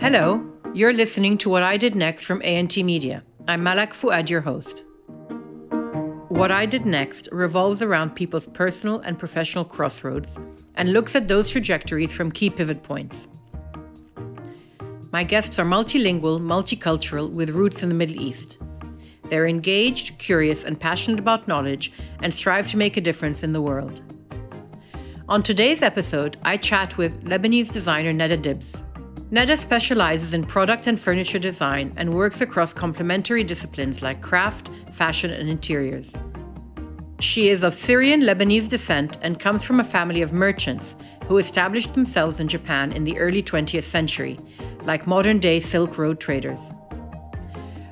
Hello, you're listening to What I Did Next from A&T Media. I'm Malak Fuad, your host. What I Did Next revolves around people's personal and professional crossroads and looks at those trajectories from key pivot points. My guests are multilingual, multicultural, with roots in the Middle East. They're engaged, curious, and passionate about knowledge and strive to make a difference in the world. On today's episode, I chat with Lebanese designer Nada Debs. Nada specializes in product and furniture design and works across complementary disciplines like craft, fashion, and interiors. She is of Syrian Lebanese descent and comes from a family of merchants who established themselves in Japan in the early 20th century, like modern-day Silk Road traders.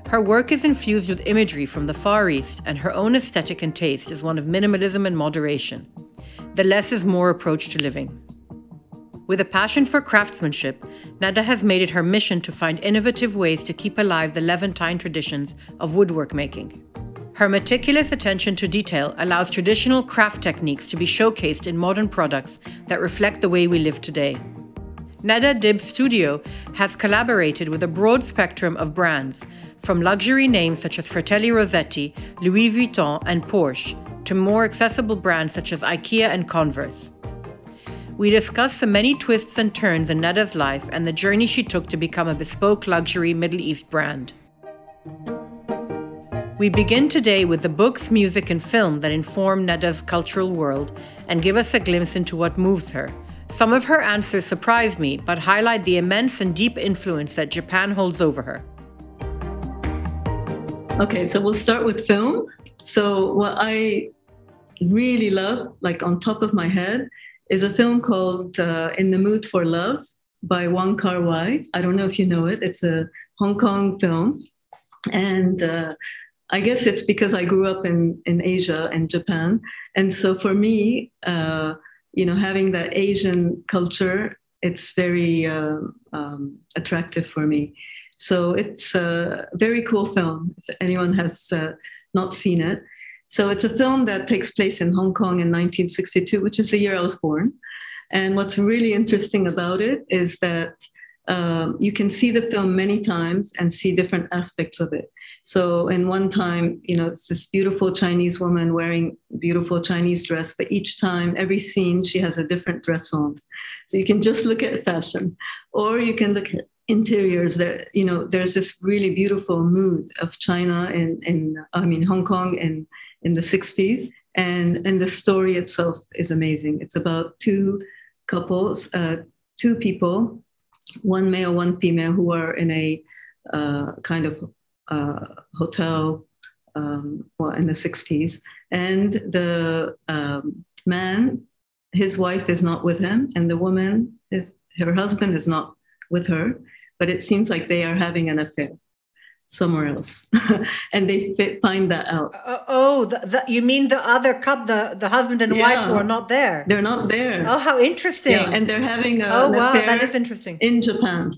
Her work is infused with imagery from the Far East, and her own aesthetic and taste is one of minimalism and moderation. The less is more approach to living. With a passion for craftsmanship, Nada has made it her mission to find innovative ways to keep alive the Levantine traditions of woodwork making. Her meticulous attention to detail allows traditional craft techniques to be showcased in modern products that reflect the way we live today. Nada Debs' studio has collaborated with a broad spectrum of brands, from luxury names such as Fratelli Rossetti, Louis Vuitton, and Porsche, to more accessible brands such as IKEA and Converse. We discuss the many twists and turns in Nada's life and the journey she took to become a bespoke luxury Middle East brand. We begin today with the books, music, and film that inform Nada's cultural world and give us a glimpse into what moves her. Some of her answers surprise me, but highlight the immense and deep influence that Japan holds over her. Okay, so we'll start with film. So what I really love, like on top of my head, is a film called In the Mood for Love by Wong Kar-wai. I don't know if you know it. It's a Hong Kong film. And I guess it's because I grew up in Asia and Japan. And so for me, having that Asian culture, it's very attractive for me. So it's a very cool film, if anyone has not seen it. So it's a film that takes place in Hong Kong in 1962, which is the year I was born. And what's really interesting about it is that you can see the film many times and see different aspects of it. So in one time, it's this beautiful Chinese woman wearing a beautiful Chinese dress, but each time, every scene, she has a different dress on. So you can just look at fashion, or you can look at interiors. There's this really beautiful mood of China and Hong Kong in the 60s. And the story itself is amazing. It's about two couples, two people, one male, one female, who are in a kind of hotel in the 60s. And the man, his wife is not with him, and the woman, her husband is not with her, but it seems like they are having an affair somewhere else. And they find that out. You mean the other couple, the husband and wife who are not there? They're not there. Oh, how interesting. Yeah, and they're having an affair that is interesting. In Japan.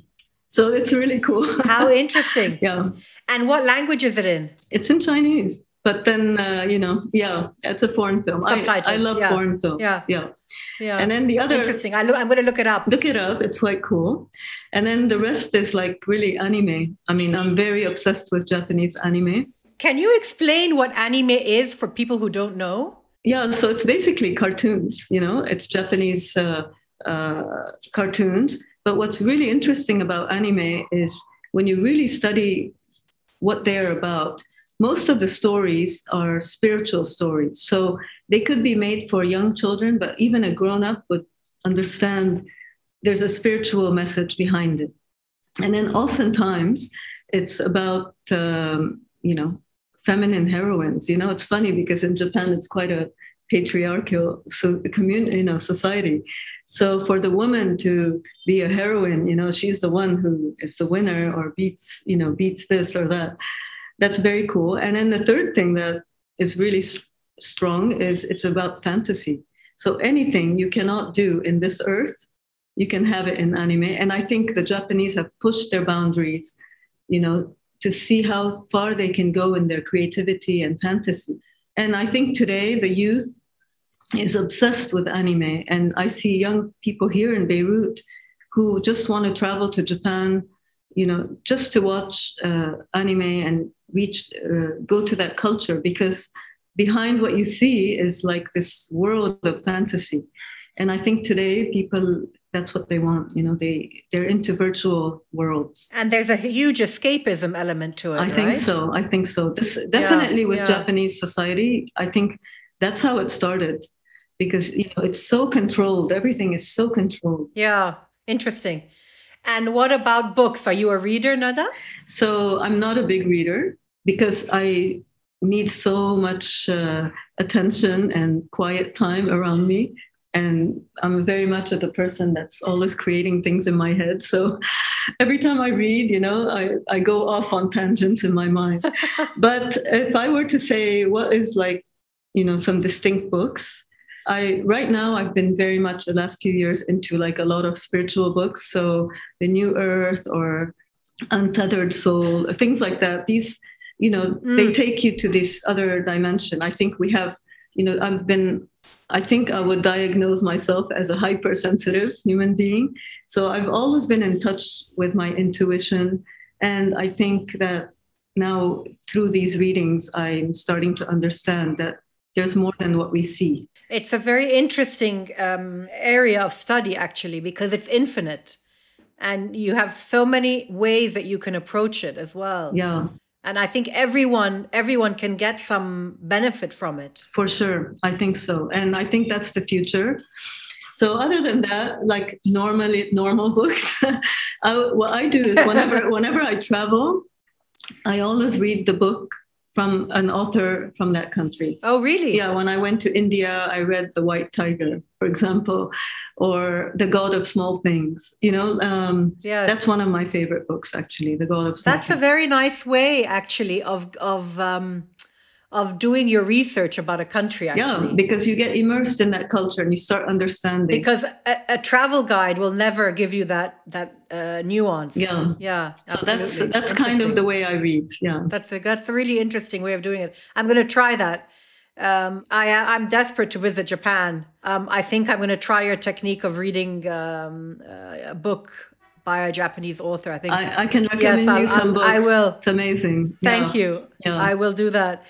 So it's really cool. How interesting. Yeah. And what language is it in? It's in Chinese. But then, it's a foreign film. Subtitles. I love foreign films. Yeah. And then the other... Interesting. I'm going to look it up. Look it up. It's quite cool. And then the rest is like really anime. I mean, I'm very obsessed with Japanese anime. Can you explain what anime is for people who don't know? Yeah, so it's basically cartoons, it's Japanese cartoons. But what's really interesting about anime is when you really study what they're about, most of the stories are spiritual stories. So they could be made for young children, but even a grown-up would understand there's a spiritual message behind it. And then oftentimes it's about, feminine heroines. It's funny because in Japan, it's quite a patriarchal society. So for the woman to be a heroine, she's the one who is the winner or beats this or that. That's very cool. And then the third thing that is really strong is it's about fantasy. So anything you cannot do in this earth, you can have it in anime. And I think the Japanese have pushed their boundaries, to see how far they can go in their creativity and fantasy. And I think today the youth is obsessed with anime. And I see young people here in Beirut who just want to travel to Japan just to watch anime and go to that culture, because behind what you see is like this world of fantasy. And I think today people, that's what they want. They're into virtual worlds. And there's a huge escapism element to it, I think so. This definitely with Japanese society, I think that's how it started, because it's so controlled. Everything is so controlled. Yeah, interesting. And what about books? Are you a reader, Nada? So I'm not a big reader because I need so much attention and quiet time around me. And I'm very much of the person that's always creating things in my head. So every time I read, I go off on tangents in my mind. But if I were to say what is some distinct books, right now I've been very much the last few years into like a lot of spiritual books. So The New Earth or Untethered Soul, things like that. These, they take you to this other dimension. I think we have, I think I would diagnose myself as a hypersensitive human being. So I've always been in touch with my intuition. And I think that now through these readings, I'm starting to understand that there's more than what we see. It's a very interesting area of study, actually, because it's infinite. And you have so many ways that you can approach it as well. Yeah. And I think everyone can get some benefit from it. For sure. I think so. And I think that's the future. So other than that, like normal books, what I do is whenever I travel, I always read the book from an author from that country. Oh, really? Yeah. When I went to India, I read The White Tiger, for example, or The God of Small Things. Yes. That's one of my favorite books, actually, The God of Small Things. That's a very nice way, actually, of doing your research about a country, actually. Yeah, because you get immersed in that culture and you start understanding. Because a travel guide will never give you that nuance. Yeah. Yeah. So that's kind of the way I read. Yeah. That's a really interesting way of doing it. I'm going to try that. I'm desperate to visit Japan. I think I'm going to try your technique of reading a book by a Japanese author. I think I can recommend you some books. I will. It's amazing. Thank you. Yeah. I will do that.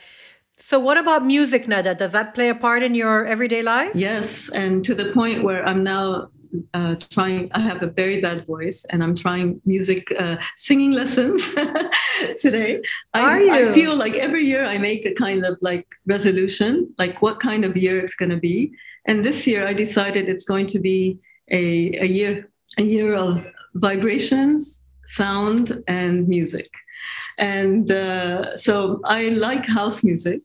So what about music, Nada? Does that play a part in your everyday life? Yes. And to the point where I'm now I have a very bad voice and I'm trying singing lessons today. I feel like every year I make a kind of like resolution, like what kind of year it's going to be. And this year I decided it's going to be a year of vibrations, sound, and music. And so I like house music.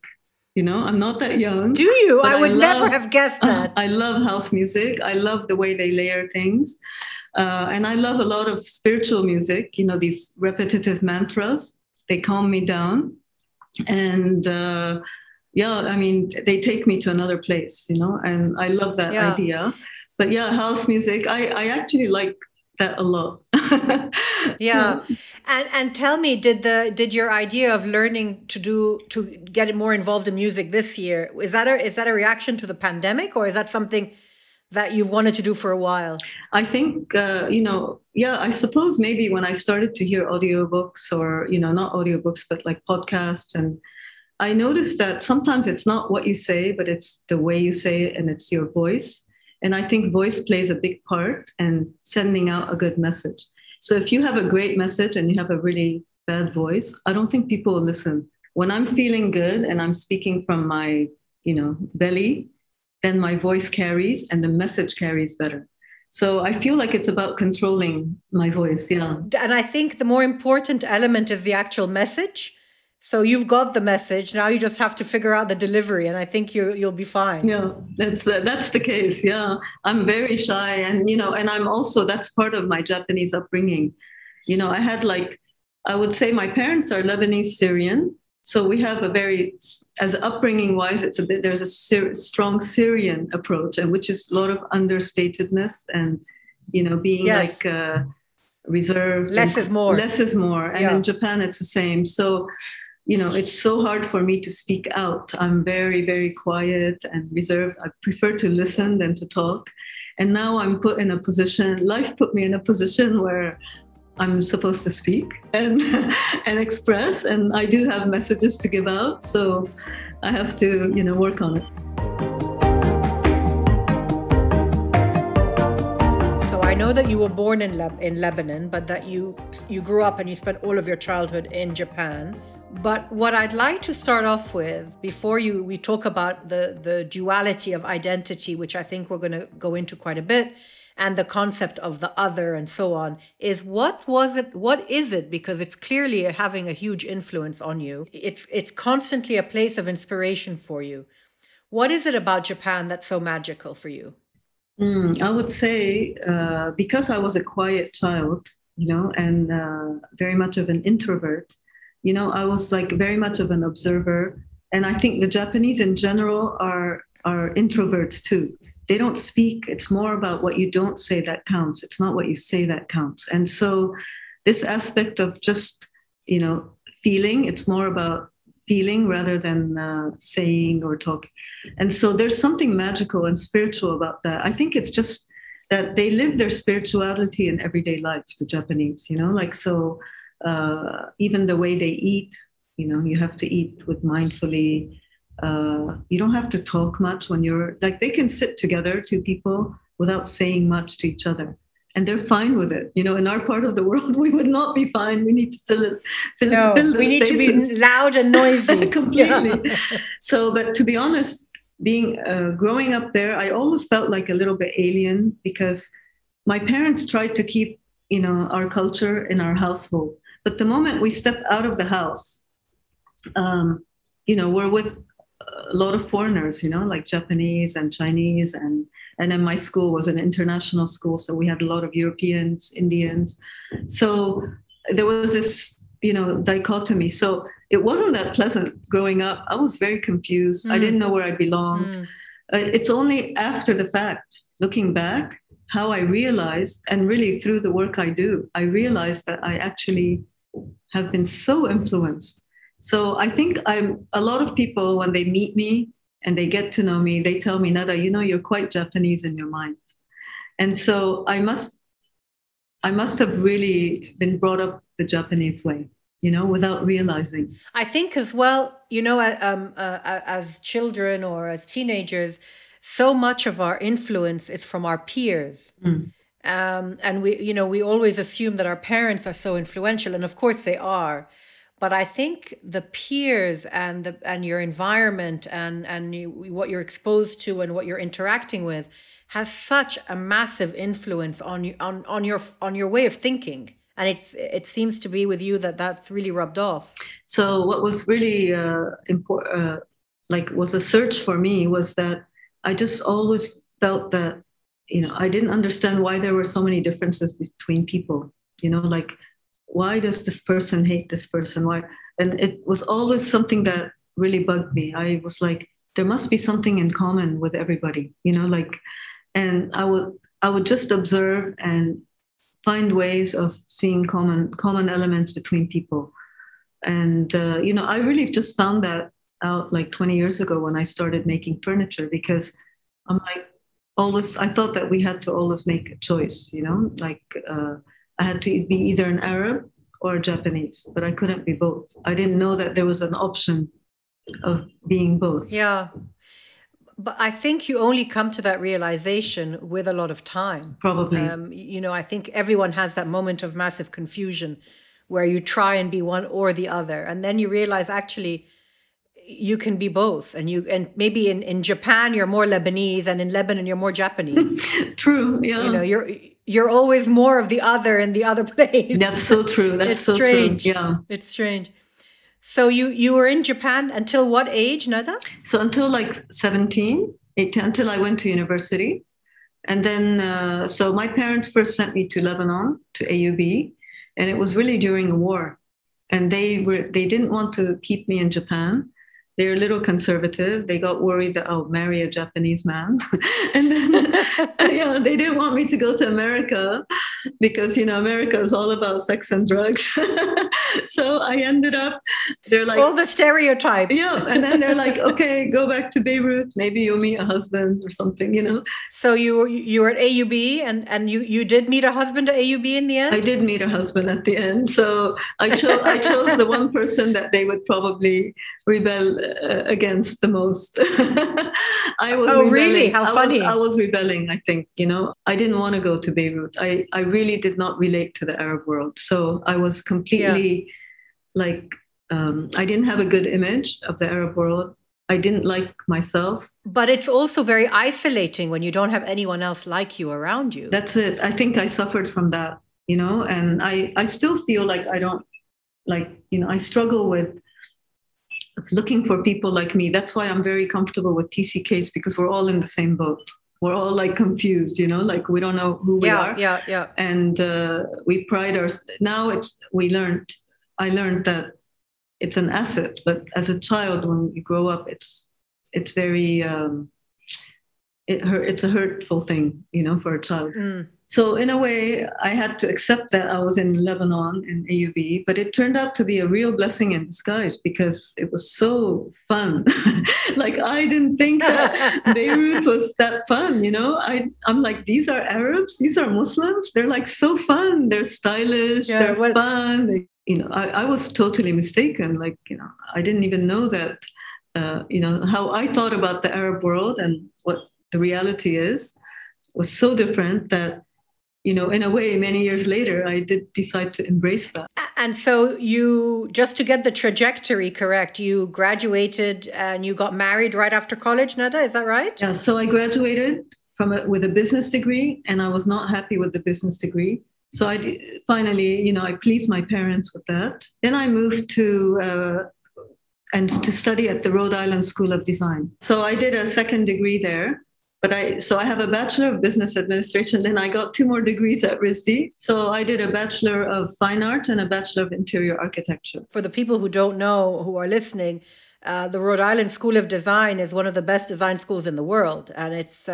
I'm not that young. Do you? I would never have guessed that. I love house music. I love the way they layer things. And I love a lot of spiritual music, these repetitive mantras. They calm me down. And they take me to another place, and I love that idea. But house music, I actually like that a lot. Yeah. And tell me, did your idea of learning to get more involved in music this year, is that a reaction to the pandemic, or is that something that you've wanted to do for a while? I think I suppose maybe when I started to hear audiobooks, or not audiobooks but like podcasts, and I noticed that sometimes it's not what you say, but it's the way you say it, and it's your voice. And I think voice plays a big part in sending out a good message. So if you have a great message and you have a really bad voice, I don't think people will listen. When I'm feeling good and I'm speaking from my, belly, then my voice carries and the message carries better. So I feel like it's about controlling my voice. Yeah. And I think the more important element is the actual message. So you've got the message. Now you just have to figure out the delivery, and I think you'll be fine. Yeah, that's the case. Yeah, I'm very shy, and and I'm also, that's part of my Japanese upbringing. I had I would say my parents are Lebanese Syrian, so we have as upbringing wise, there's a strong Syrian approach, and which is a lot of understatedness and being reserved. Less is more. Less is more, and in Japan it's the same. So. It's so hard for me to speak out. I'm very, very quiet and reserved. I prefer to listen than to talk. And now I'm life put me in a position where I'm supposed to speak and and express, and I do have messages to give out, so I have to, work on it. So I know that you were born in Lebanon, but that you grew up and you spent all of your childhood in Japan. But what I'd like to start off with, before we talk about the duality of identity, which I think we're going to go into quite a bit, and the concept of the other and so on, is what is it? Because it's clearly having a huge influence on you. It's constantly a place of inspiration for you. What is it about Japan that's so magical for you? I would say because I was a quiet child, and very much of an introvert, I was like very much of an observer. And I think the Japanese in general are introverts too. They don't speak. It's more about what you don't say that counts. It's not what you say that counts. And so this aspect of just, feeling, it's more about feeling rather than saying or talking. And so there's something magical and spiritual about that. I think it's just that they live their spirituality in everyday life, the Japanese, so even the way they eat, you have to eat with mindfully. You don't have to talk much when you're like, they can sit together, two people, without saying much to each other. And they're fine with it. In our part of the world, we would not be fine. We need to fill the we need spaces. To be loud and noisy. Completely. Yeah. So, but to be honest, growing up there, I always felt like a little bit alien because my parents tried to keep, our culture in our household. But the moment we step out of the house, we're with a lot of foreigners, like Japanese and Chinese, and then my school was an international school, so we had a lot of Europeans, Indians. So there was this, dichotomy. So it wasn't that pleasant growing up. I was very confused. I didn't know where I belonged. It's only after the fact, looking back, how I realized, and really through the work I do, I realized that I actually have been so influenced. So I think a lot of people, when they meet me and they get to know me, they tell me, Nada, you're quite Japanese in your mind. And so I must have really been brought up the Japanese way, without realizing. I think as well, as children or as teenagers, so much of our influence is from our peers. And we always assume that our parents are so influential, and of course they are. But I think the peers and your environment and what you're exposed to and what you're interacting with has such a massive influence on your way of thinking. And it seems to be with you that's really rubbed off. So what was really important, was a search for me, was that I just always felt that, I didn't understand why there were so many differences between people, why does this person hate this person? Why? And it was always something that really bugged me. I was like, there must be something in common with everybody, and I would just observe and find ways of seeing common elements between people. And, I really just found that out like 20 years ago when I started making furniture, because I'm like, I thought that we had to always make a choice, I had to be either an Arab or a Japanese, but I couldn't be both. I didn't know that there was an option of being both. Yeah. But I think you only come to that realization with a lot of time. Probably. I think everyone has that moment of massive confusion where you try and be one or the other. And then you realize actually you can be both. And maybe in Japan, you're more Lebanese, and in Lebanon, you're more Japanese. True. Yeah. You're always more of the other in the other place. That's so true. That's so strange. True. Yeah. It's strange. So you were in Japan until what age, Nada? So until like 17, until I went to university. And then, so my parents first sent me to Lebanon, to AUB, and it was really during the war. And they didn't want to keep me in Japan. They're a little conservative. They got worried that I'll marry a Japanese man. And then, they didn't want me to go to America because, America is all about sex and drugs. So I ended up, they're like, all the stereotypes. Yeah. And then they're like, okay, go back to Beirut. Maybe you'll meet a husband or something, you know. So you were at AUB and you did meet a husband at AUB in the end? I did meet a husband at the end. So I chose the one person that they would probably rebel against the most. I was rebelling. Really? How funny. I was rebelling, I think, you know. I didn't want to go to Beirut. I really did not relate to the Arab world. So I was completely I didn't have a good image of the Arab world. I didn't like myself. But it's also very isolating when you don't have anyone else like you around you. That's it. I think I suffered from that, you know, and I still feel like I don't, like, you know, I struggle with looking for people like me. That's why I'm very comfortable with TCKs, because we're all in the same boat. We're all like confused, you know, like we don't know who we are. Yeah. And we pride ourselves. Now I learned that it's an asset, but as a child, when you grow up, it's very, it's a hurtful thing, you know, for a child. So in a way, I had to accept that I was in Lebanon in AUB, but it turned out to be a real blessing in disguise because it was so fun. Like, I didn't think that Beirut was that fun, you know? I'm like, these are Arabs, these are Muslims. They're like so fun. They're stylish, they're fun. You know, I was totally mistaken. Like, you know, I didn't even know that, you know, how I thought about the Arab world and what the reality is was so different that, you know, in a way, many years later, I did decide to embrace that. And so you, just to get the trajectory correct, you graduated and you got married right after college, Nada, is that right? Yeah, so I graduated with a business degree, and I was not happy with the business degree. So finally, you know, I pleased my parents with that. Then I moved to study at the Rhode Island School of Design. So I did a second degree there. But I have a Bachelor of Business Administration. Then I got 2 more degrees at RISD. So I did a Bachelor of Fine Art and a Bachelor of Interior Architecture. For the people who don't know, who are listening, the Rhode Island School of Design is one of the best design schools in the world. And it's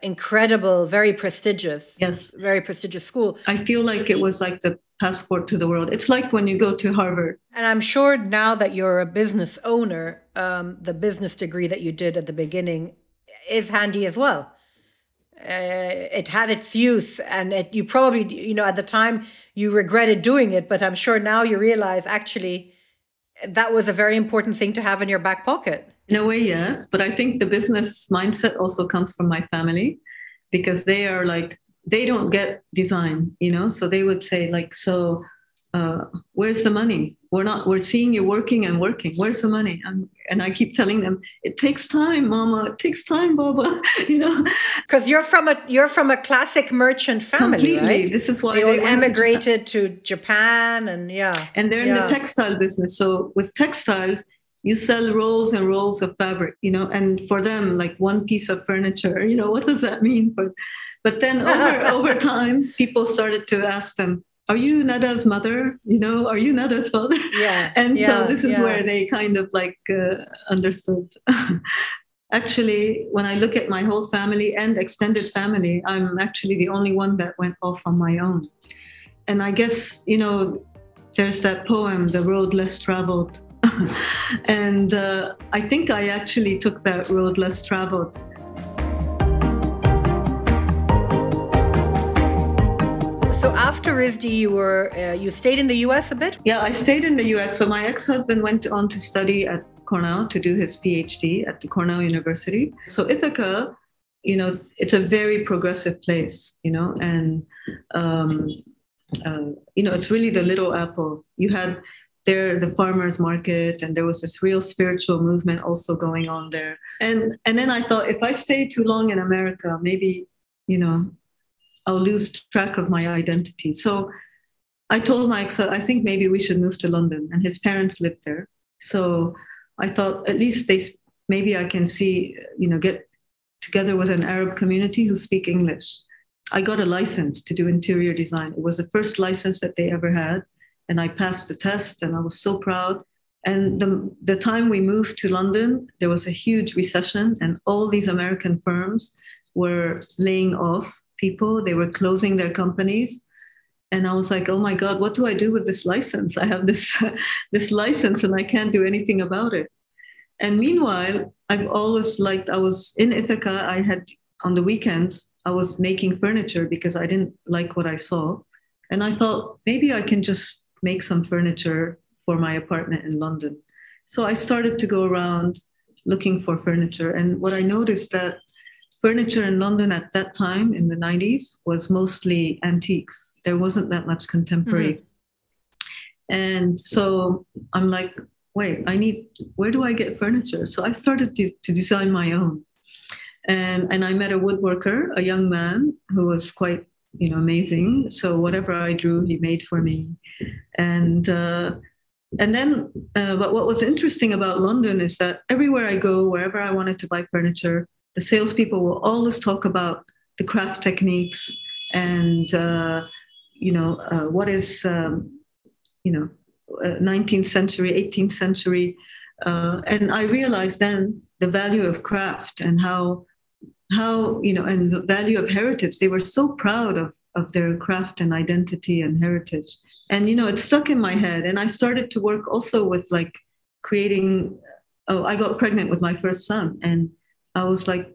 incredible, very prestigious. Yes. Very prestigious school. I feel like it was like the passport to the world. It's like when you go to Harvard. And I'm sure now that you're a business owner, the business degree that you did at the beginning is handy as well. It had its use, and you probably, you know, at the time you regretted doing it, but I'm sure now you realize actually that was a very important thing to have in your back pocket. In a way, yes. But I think the business mindset also comes from my family, because they are like, they don't get design, you know, so they would say like, so where's the money? We're seeing you working and working. Where's the money? And I keep telling them, it takes time, Mama. It takes time, Baba. You know, because you're from a classic merchant family, completely. Right? This is why they emigrated to Japan, and and they're in the textile business. So with textiles, you sell rolls and rolls of fabric, you know, and for them, like one piece of furniture, you know, what does that mean? But then over time, people started to ask them, are you Nada's mother? You know, are you Nada's father? Yeah. And so this is where they kind of like understood. Actually, when I look at my whole family and extended family, I'm actually the only one that went off on my own. And I guess, you know, there's that poem, The Road Less Traveled. And I think I actually took that road less traveled. So after RISD, you stayed in the U.S. a bit? Yeah, I stayed in the U.S. So my ex-husband went on to study at Cornell to do his PhD at the Cornell University. So Ithaca, you know, it's a very progressive place, you know, and, you know, it's really the little apple. You had there the farmers market, and there was this real spiritual movement also going on there. And then I thought, if I stay too long in America, maybe, you know, I'll lose track of my identity. So I told my ex, I think maybe we should move to London, and his parents lived there. So I thought at least maybe I can see, you know, get together with an Arab community who speak English. I got a license to do interior design. It was the first license that they ever had. And I passed the test, and I was so proud. And the time we moved to London, there was a huge recession, and all these American firms were laying off people. They were closing their companies. And I was like, oh my God, what do I do with this license? I have this, this license and I can't do anything about it. And meanwhile, I've always liked, I was in Ithaca, I had on the weekends, I was making furniture because I didn't like what I saw. And I thought maybe I can just make some furniture for my apartment in London. So I started to go around looking for furniture. And what I noticed that furniture in London at that time in the 90s was mostly antiques. There wasn't that much contemporary. Mm-hmm. And so I'm like, wait, where do I get furniture? So I started to design my own. And I met a woodworker, a young man who was quite, amazing. So whatever I drew, he made for me. And then, but what was interesting about London is that everywhere I go, wherever I wanted to buy furniture, the salespeople will always talk about the craft techniques and, what is, 19th century, 18th century. And I realized then the value of craft and how and the value of heritage. They were so proud of their craft and identity and heritage. And, it stuck in my head. And I started to work also with like creating, I got pregnant with my first son. And I was like,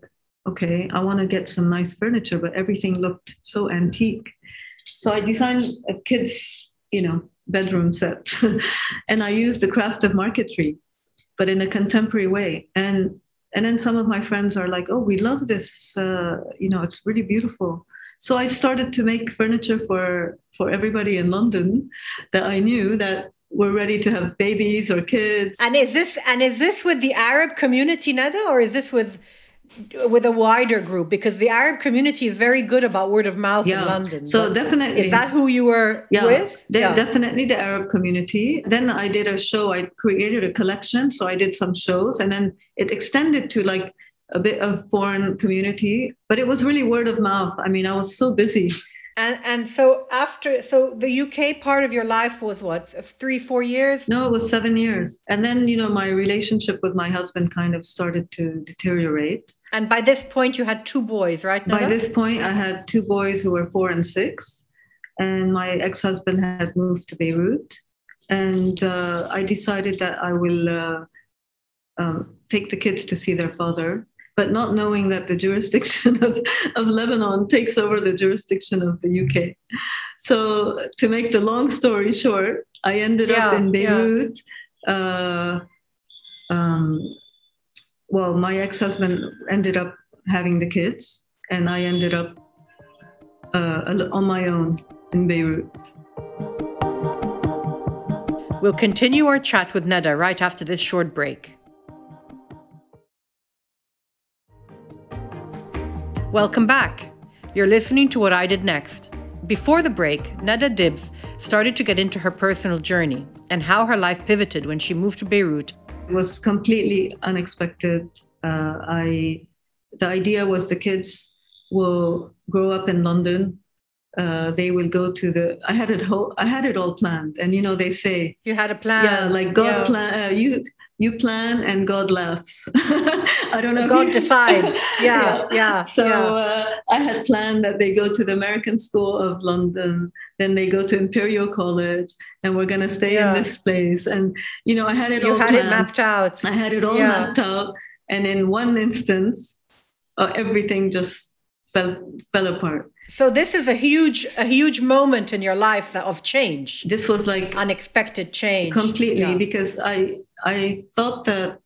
okay, I want to get some nice furniture, but everything looked so antique. So I designed a kid's, bedroom set. And I used the craft of marquetry, but in a contemporary way. And then some of my friends are like, oh, we love this. It's really beautiful. So I started to make furniture for everybody in London that I knew that were ready to have babies or kids. And is this with the Arab community, Nada, or is this with a wider group? Because the Arab community is very good about word of mouth in London. So definitely. Is that who you were with? Definitely the Arab community. Then I did a show. I created a collection. So I did some shows and then it extended to like a bit of foreign community, but it was really word of mouth. I mean, I was so busy. And so the UK part of your life was what, 3-4 years? No, it was 7 years. And then, my relationship with my husband kind of started to deteriorate. And by this point, you had 2 boys, right, Nada? By this point, I had 2 boys who were 4 and 6. And my ex-husband had moved to Beirut. And I decided that I will take the kids to see their father, but not knowing that the jurisdiction of Lebanon takes over the jurisdiction of the UK. So to make the long story short, I ended up in Beirut. Well, my ex-husband ended up having the kids, and I ended up on my own in Beirut. We'll continue our chat with Nada right after this short break. Welcome back. You're listening to What I Did Next. Before the break, Nada Debs started to get into her personal journey and how her life pivoted when she moved to Beirut. It was completely unexpected. The idea was the kids will grow up in London. They will go to I had it all planned. And they say you had a plan. Yeah, like God plan. You plan and God laughs. I don't know. God decides. Yeah. So I had planned that they go to the American School of London, then they go to Imperial College, and we're going to stay in this place. And, I had it all planned. You had it mapped out. I had it all mapped out. And in one instance, everything just fell apart. So this is a huge moment in your life of change. This was like unexpected change. Completely, because I thought that,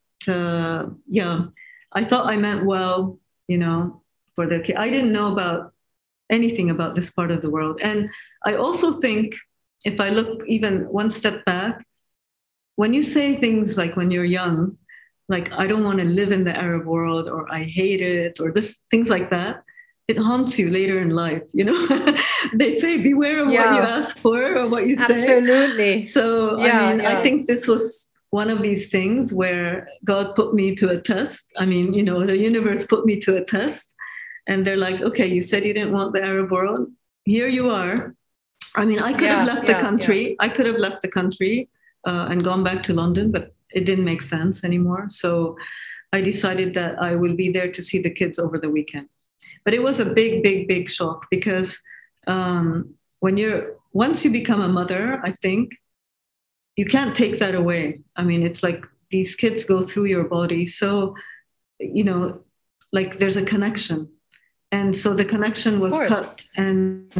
I thought I meant well, for the kid. I didn't know about anything about this part of the world. And I also think if I look even one step back, when you say things like when you're young, like, I don't want to live in the Arab world, or I hate it, or things like that, it haunts you later in life, They say, beware of what you ask for or what you say. Absolutely. So, I think this was one of these things where God put me to a test. The universe put me to a test. And they're like, okay, you said you didn't want the Arab world. Here you are. I could have left the country. Yeah. I could have left the country and gone back to London, but it didn't make sense anymore. So I decided that I will be there to see the kids over the weekend. But it was a big, big, big shock because when once you become a mother, I think you can't take that away. I mean, it's like these kids go through your body. So, like there's a connection. And so the connection was cut. And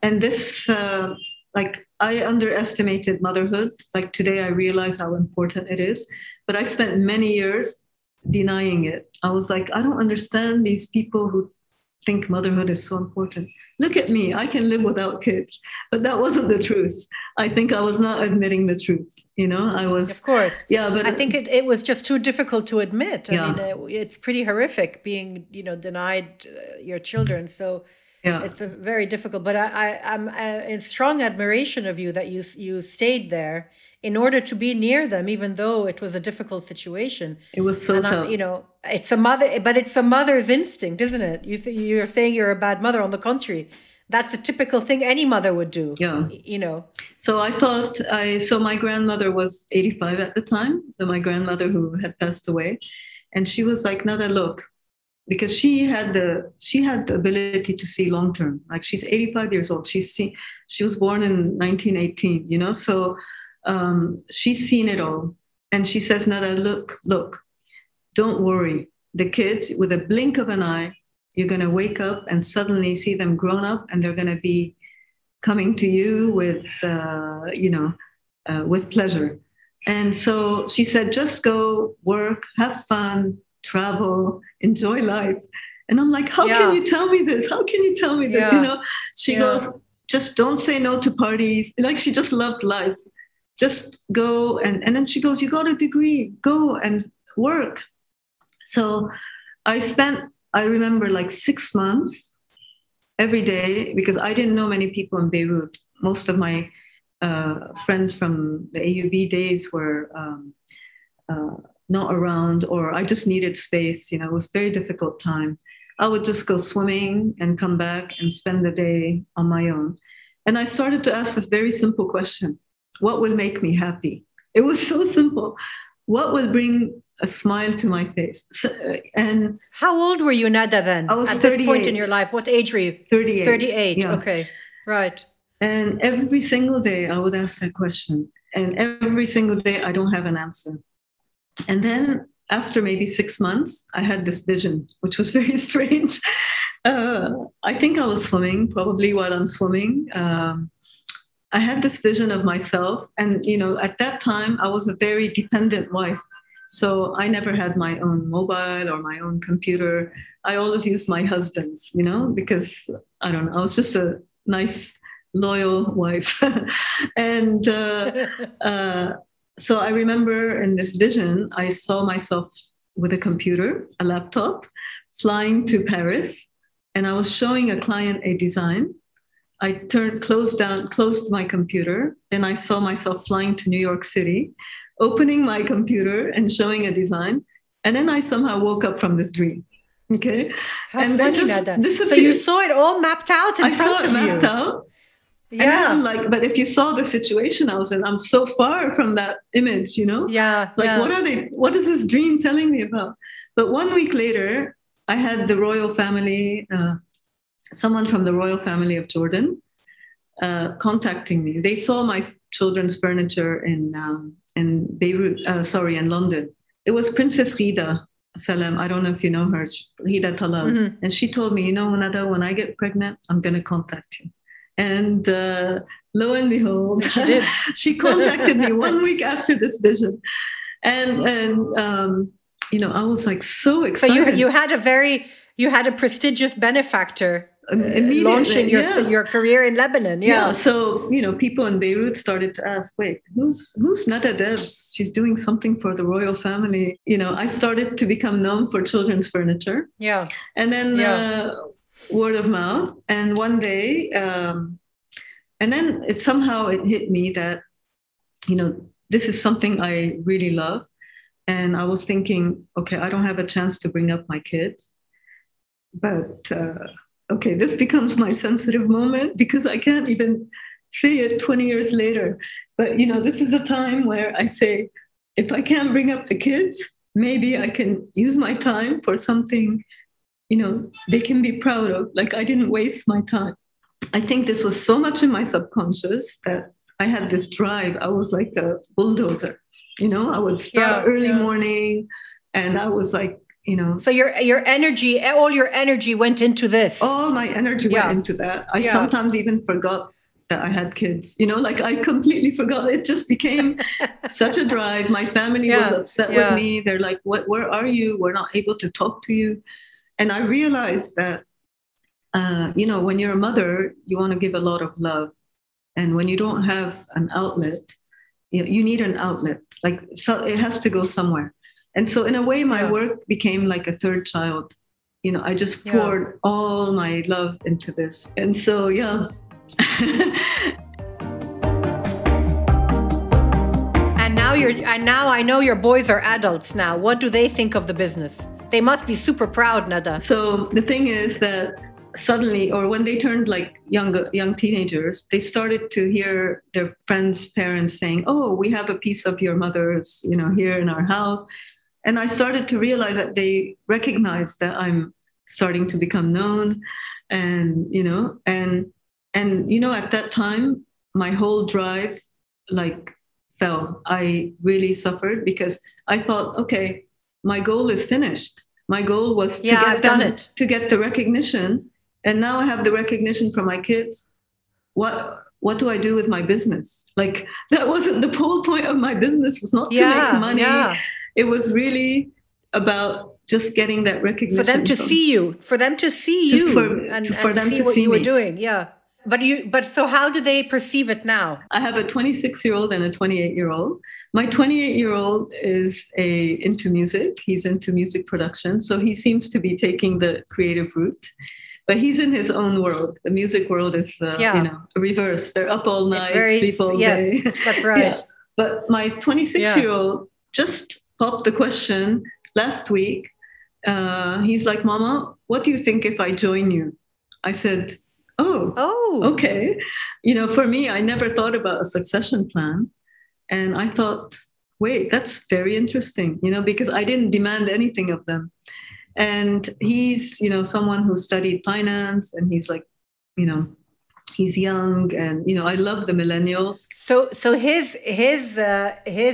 this, like I underestimated motherhood. Like today I realize how important it is. But I spent many years denying it. I was like, I don't understand these people who think motherhood is so important. Look at me, I can live without kids. But that wasn't the truth. I think I was not admitting the truth. I was. Of course. Yeah, but I think it was just too difficult to admit. I mean, it's pretty horrific being, denied your children. So it's a very difficult. But I'm in strong admiration of you that you stayed there in order to be near them, even though it was a difficult situation. It was so tough. It's a mother, but it's a mother's instinct, isn't it? You're saying you're a bad mother. On the contrary, that's a typical thing any mother would do. Yeah. So I thought so my grandmother was 85 at the time. So my grandmother who had passed away, and she was like, Nada, look, because she had the ability to see long term. Like she's 85 years old. She was born in 1918. So she's seen it all, and she says, Nada, look, don't worry. The kids, with a blink of an eye, you're going to wake up and suddenly see them grown up, and they're going to be coming to you with, with pleasure. And so she said, just go work, have fun, travel, enjoy life. And I'm like, how can you tell me this? How can you tell me this? She goes, just don't say no to parties. Like she just loved life. Just go. And then she goes, you got a degree, go and work. So I remember like 6 months every day, because I didn't know many people in Beirut. Most of my friends from the AUB days were not around, or I just needed space. It was a very difficult time. I would just go swimming and come back and spend the day on my own. And I started to ask this very simple question: what will make me happy? It was so simple. What will bring a smile to my face? And how old were you, Nada, then? I was at 38. This point in your life. What age were you? 38. 38. Yeah. Okay, right. And every single day I would ask that question. And every single day I don't have an answer. And then after maybe 6 months, I had this vision, which was very strange. I think I was swimming, probably while I'm swimming. I had this vision of myself. And, at that time, I was a very dependent wife. So I never had my own mobile or my own computer. I always used my husband's, because, I don't know, I was just a nice, loyal wife. And so I remember in this vision, I saw myself with a computer, a laptop, flying to Paris. And I was showing a client a design. I closed my computer. Then I saw myself flying to New York City, opening my computer and showing a design. And then I somehow woke up from this dream. Okay. How and funny, then just so you saw it all mapped out in front of you. I saw it mapped out. Yeah. And I'm but if you saw the situation I was in, I'm so far from that image, Yeah. What is this dream telling me about? But 1 week later, I had the royal family, someone from the royal family of Jordan contacting me. They saw my children's furniture in Beirut, in London. It was Princess Rida Salam. I don't know if you know her, Rida Talal. Mm-hmm. And she told me, Nada, when I get pregnant, I'm going to contact you. And lo and behold, she did. She contacted me 1 week after this vision. And I was like so excited. So you had a prestigious benefactor launching your career in Lebanon. Yeah. So, people in Beirut started to ask, wait, who's Nada Debs? She's doing something for the royal family. I started to become known for children's furniture. Yeah. And then word of mouth. And one day, and then it hit me that, this is something I really love. And I was thinking, okay, I don't have a chance to bring up my kids. But, okay, this becomes my sensitive moment because I can't even say it 20 years later. But, this is a time where I say, if I can't bring up the kids, maybe I can use my time for something, they can be proud of. Like I didn't waste my time. I think this was so much in my subconscious that I had this drive. I was like a bulldozer, I would start early morning, and I was like, So your energy, all your energy went into this. All my energy went into that. I sometimes even forgot that I had kids, like I completely forgot. It just became such a drive. My family was upset with me. They're like, where are you? We're not able to talk to you. And I realized that, when you're a mother, you want to give a lot of love. And when you don't have an outlet, you need an outlet. Like, so it has to go somewhere. And so in a way, my work became like a third child. I just poured all my love into this. And so, And now I know your boys are adults now. What do they think of the business? They must be super proud, Nada. So the thing is that suddenly, or when they turned like young teenagers, they started to hear their friends' parents saying, "Oh, we have a piece of your mother's, here in our house." And I started to realize that they recognize that I'm starting to become known, and at that time, my whole drive fell. I really suffered because I thought, okay, my goal is finished. My goal was to get the recognition, and now I have the recognition from my kids. What do I do with my business? Like, that wasn't the whole point of my business. Was not to make money. Yeah. It was really about just getting that recognition. For them to see you. For them to see you. And see what you were doing. Yeah. But so how do they perceive it now? I have a 26-year-old and a 28-year-old. My 28-year-old is into music. He's into music production. So he seems to be taking the creative route. But he's in his own world. The music world is, reverse. They're up all night, sleep all day. Yes, that's right. But my 26-year-old just popped the question last week. He's like, "Mama, what do you think if I join you?" I said, Oh, okay. For me, I never thought about a succession plan. And I thought, wait, that's very interesting, because I didn't demand anything of them. And he's, someone who studied finance, and he's like, he's young, and I love the millennials. So his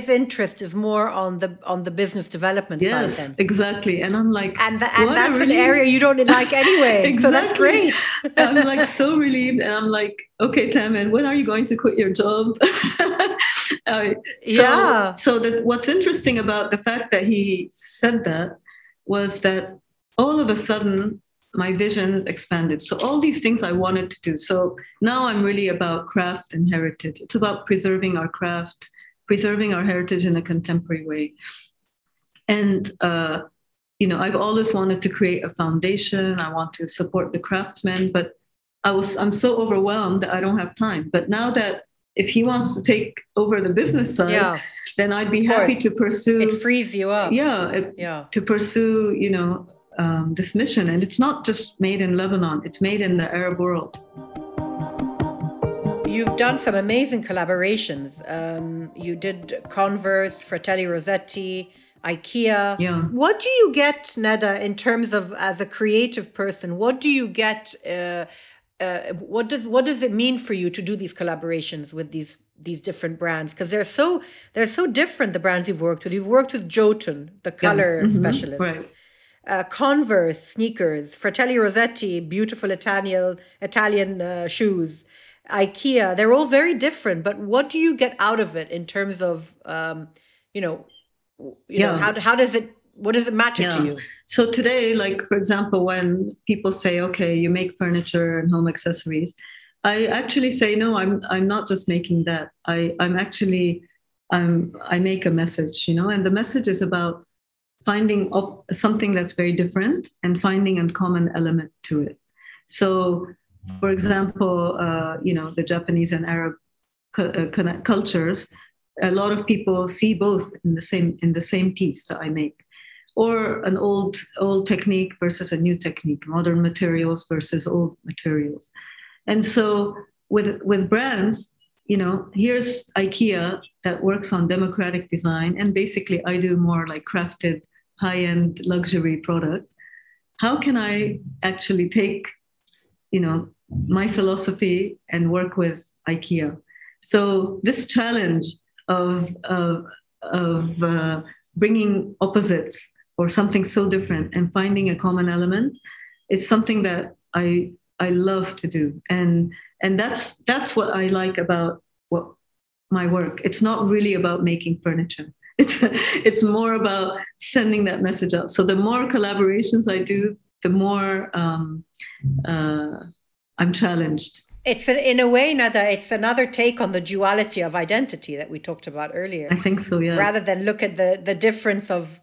interest is more on the business development side. Yes, exactly. And I'm like, and that's an area you don't like anyway. Exactly. So that's great. I'm like so relieved, and I'm like, okay, Taman, when are you going to quit your job? So that what's interesting about the fact that he said that was that all of a sudden, my vision expanded. So all these things I wanted to do. So now I'm really about craft and heritage. It's about preserving our craft, preserving our heritage in a contemporary way. And, I've always wanted to create a foundation. I want to support the craftsmen, but I'm so overwhelmed that I don't have time. But now that if he wants to take over the business side, then I'd be happy to pursue. It frees you up. To pursue, this mission. And it's not just made in Lebanon, it's made in the Arab world. You've done some amazing collaborations. You did Converse, Fratelli Rossetti, IKEA. Yeah. What do you get, Nada, in terms of, as a creative person, what do you get, what does it mean for you to do these collaborations with these different brands? Because they're so different, the brands you've worked with. You've worked with Jotun, the color specialist. Right. Converse sneakers, Fratelli Rossetti, beautiful Italian shoes, IKEA. They're all very different. But what do you get out of it in terms of, how does it? What does it matter to you? So today, like for example, when people say, "Okay, you make furniture and home accessories," I actually say, "No, I'm not just making that. I make a message, and the message is about finding something that's very different and finding a common element to it." So, for example, the Japanese and Arab cultures, a lot of people see both in the same piece that I make, or an old technique versus a new technique, modern materials versus old materials. And so with brands, here's IKEA that works on democratic design, and basically I do more like crafted high-end luxury product. How can I actually take, my philosophy and work with IKEA. So this challenge of bringing opposites or something so different and finding a common element is something that I love to do, and that's what I like about what my work. It's not really about making furniture. It's more about sending that message out. So the more collaborations I do, the more I'm challenged. In a way, Nada, it's another take on the duality of identity that we talked about earlier. I think so, yes. Rather than look at the difference of,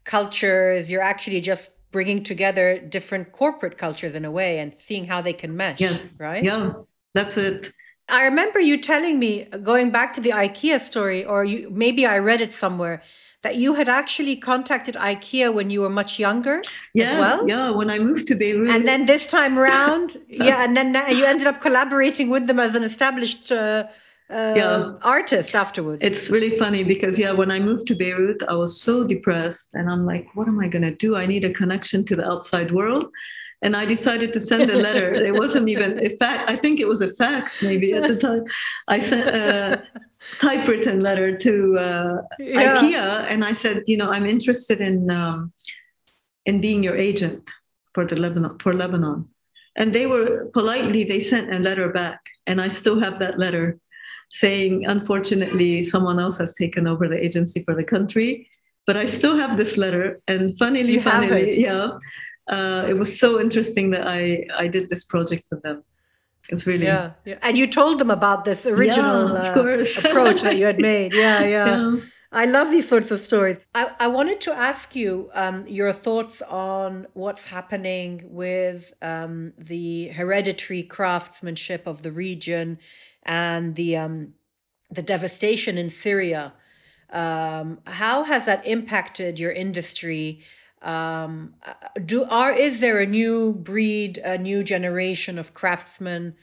cultures, you're actually just bringing together different corporate cultures in a way and seeing how they can mesh, yes. Right? Yeah, that's it. I remember you telling me, going back to the IKEA story, or maybe I read it somewhere, that you had actually contacted IKEA when you were much younger as well? Yeah, when I moved to Beirut. And then this time around, and then you ended up collaborating with them as an established artist afterwards. It's really funny because, when I moved to Beirut, I was so depressed. And I'm like, what am I going to do? I need a connection to the outside world. And I decided to send a letter. It wasn't even a fax. I think it was a fax maybe at the time. I sent a typewritten letter to IKEA, and I said, I'm interested in being your agent for Lebanon. And they sent a letter back, and I still have that letter saying, unfortunately, someone else has taken over the agency for the country. But I still have this letter, and funnily, it was so interesting that I did this project with them. It's really... Yeah. And you told them about this original approach that you had made. Yeah. I love these sorts of stories. I wanted to ask you your thoughts on what's happening with the hereditary craftsmanship of the region and the devastation in Syria. How has that impacted your industry? Is there a new breed, a new generation of craftsmen,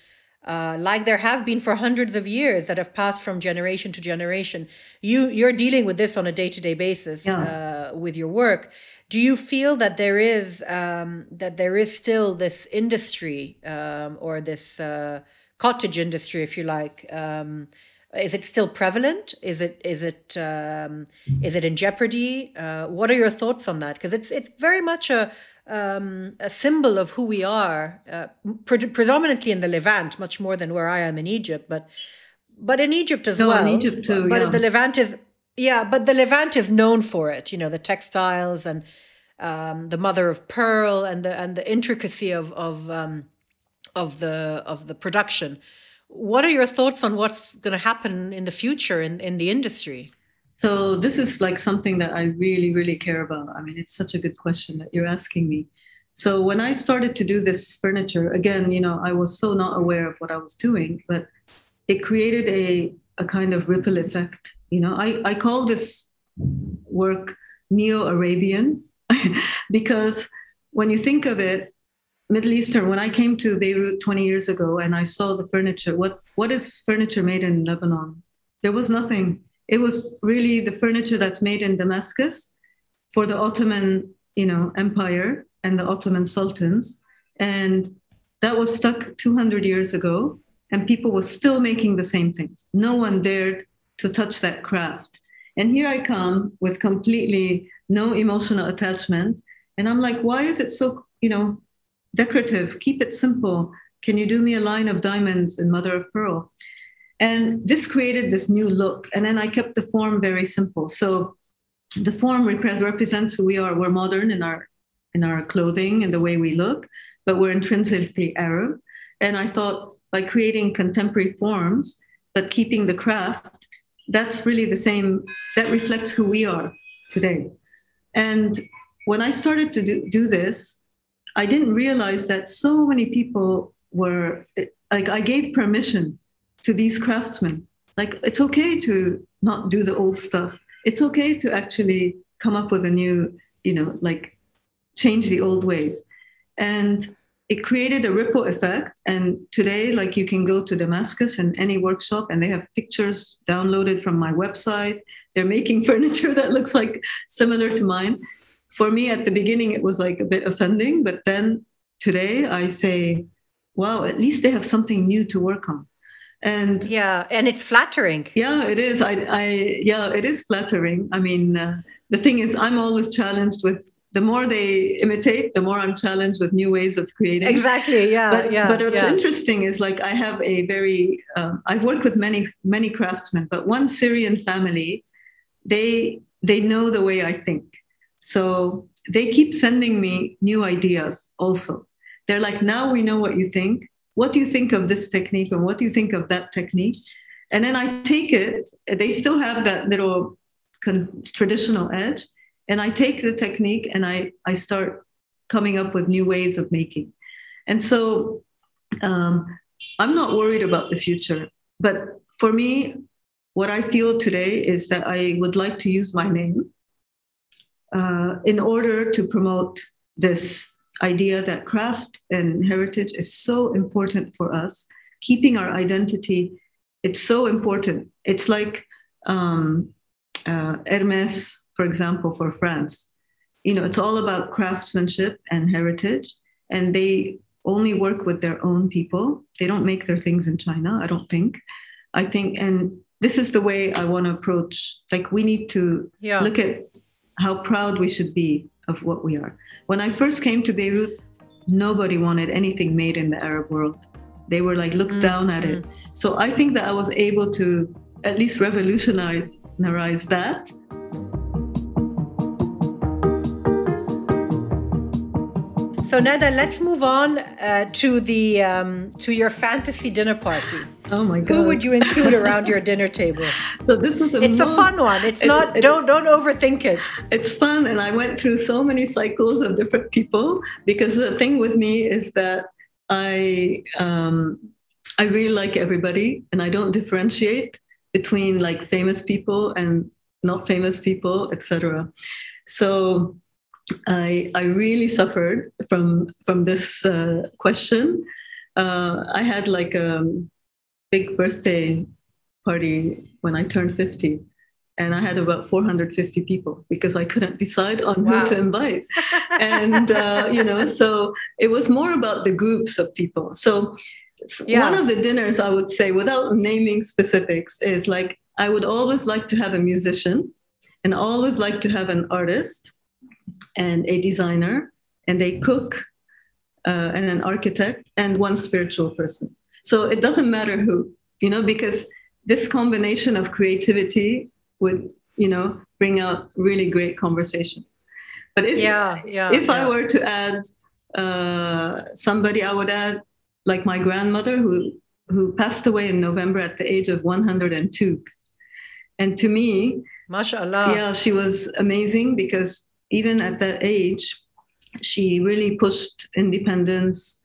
like there have been for hundreds of years that have passed from generation to generation? You're dealing with this on a day-to-day basis with your work. Do you feel that there is still this industry or this cottage industry, if you like? Is it still prevalent? Is it in jeopardy? What are your thoughts on that? Because it's very much a symbol of who we are, predominantly in the Levant, much more than where I am in Egypt, but in Egypt as well. In Egypt too. But the Levant is known for it. The textiles and the mother of pearl and the intricacy of the production. What are your thoughts on what's going to happen in the future in the industry? So this is like something that I really, really care about. I mean, it's such a good question that you're asking me. So when I started to do this furniture, again, I was so not aware of what I was doing, but it created a kind of ripple effect. I call this work Neo-Arabian because when you think of it, Middle Eastern, when I came to Beirut 20 years ago and I saw the furniture, what is furniture made in Lebanon? There was nothing. It was really the furniture that's made in Damascus for the Ottoman, Empire and the Ottoman sultans. And that was stuck 200 years ago, and people were still making the same things. No one dared to touch that craft. And here I come with completely no emotional attachment. And I'm like, why is it so, decorative? Keep it simple. Can you do me a line of diamonds in mother of pearl? And this created this new look. And then I kept the form very simple. So the form represents who we are. We're modern in our clothing and the way we look, but we're intrinsically Arab. And I thought by creating contemporary forms, but keeping the craft, that's really the same, that reflects who we are today. And when I started to do this, I didn't realize that so many people were, like, I gave permission to these craftsmen. Like, it's okay to not do the old stuff. It's okay to actually come up with a new, change the old ways. And it created a ripple effect. And today, you can go to Damascus in any workshop and they have pictures downloaded from my website. They're making furniture that looks similar to mine. For me, at the beginning, it was a bit offending, but then today I say, wow, at least they have something new to work on. And and it's flattering. Yeah, it is. It is flattering. I mean, the thing is, I'm always challenged with, the more they imitate, the more I'm challenged with new ways of creating. Exactly. But what's interesting is, like, I have a very, I've worked with many craftsmen, but one Syrian family, they know the way I think. So they keep sending me new ideas also. They're like, now we know what you think. What do you think of this technique? And what do you think of that technique? And then I take it. They still have that little traditional edge. And I take the technique and I start coming up with new ways of making. And so I'm not worried about the future. But for me, what I feel today is that I would like to use my name in order to promote this idea that craft and heritage is so important for us. Keeping our identity, it's so important. It's like Hermès, for example, for France. You know, it's all about craftsmanship and heritage, and they only work with their own people. They don't make their things in China, I don't think. I think, and this is the way I want to approach. Like, we need to look at how proud we should be of what we are. When I first came to Beirut, nobody wanted anything made in the Arab world. They were like, looked down at it. So I think that I was able to at least revolutionize that. So Nada, let's move on to your fantasy dinner party. Oh my God! Who would you include around your dinner table? So this was a fun one. Don't overthink it. It's fun, and I went through so many cycles of different people, because the thing with me is that I really like everybody, and I don't differentiate between like famous people and not famous people, etc. So I really suffered from this question. I had like a big birthday party when I turned 50, and I had about 450 people because I couldn't decide on who to invite. And, so it was more about the groups of people. So one of the dinners, I would say, without naming specifics, is like, I would always like to have a musician, and always like to have an artist and a designer and a cook and an architect and one spiritual person. So it doesn't matter who, because this combination of creativity would, bring out really great conversations. But if I were to add somebody, I would add like my grandmother who passed away in November at the age of 102. And to me, mashallah. Yeah, she was amazing, because even at that age, she really pushed independence.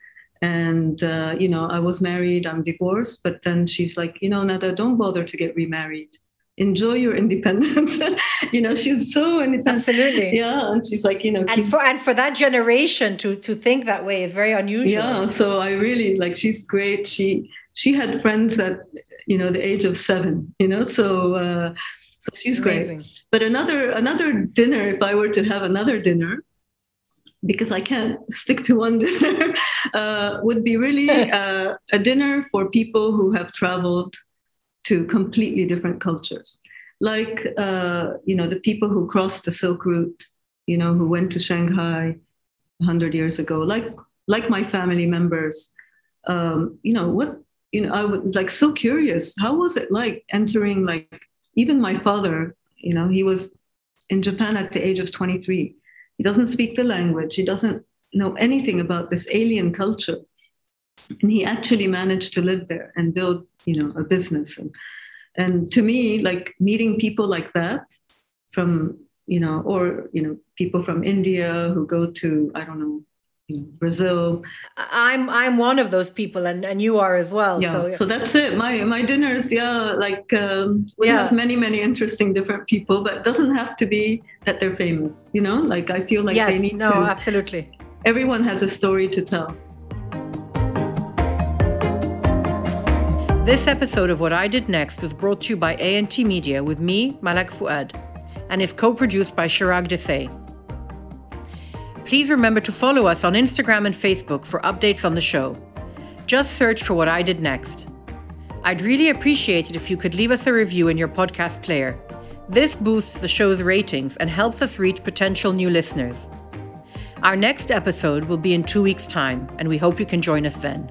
And, I was married, I'm divorced, but then she's like, Nada, don't bother to get remarried. Enjoy your independence. She was so independent. Absolutely. Yeah. And she's like, and for that generation to think that way is very unusual. Yeah. So I really she's great. She had friends at, the age of 7, so she's amazing. Great. But another dinner, if I were to have another dinner, because I can't stick to one dinner, would be really a dinner for people who have traveled to completely different cultures. Like, the people who crossed the Silk Route, who went to Shanghai 100 years ago, like my family members. I was so curious. How was it like entering, even my father, he was in Japan at the age of 23. He doesn't speak the language. He doesn't know anything about this alien culture. And he actually managed to live there and build, a business. And to me, meeting people like that from, people from India who go to, I don't know, Brazil. I'm one of those people, and you are as well. Yeah. So that's it. My dinners, we have many interesting different people, but it doesn't have to be that they're famous. I feel like they need to. No, absolutely. Everyone has a story to tell. This episode of What I Did Next was brought to you by ANT Media with me, Malak Fuad, and is co-produced by Chirag Desai. Please remember to follow us on Instagram and Facebook for updates on the show. Just search for What I Did Next. I'd really appreciate it if you could leave us a review in your podcast player. This boosts the show's ratings and helps us reach potential new listeners. Our next episode will be in 2 weeks' time, and we hope you can join us then.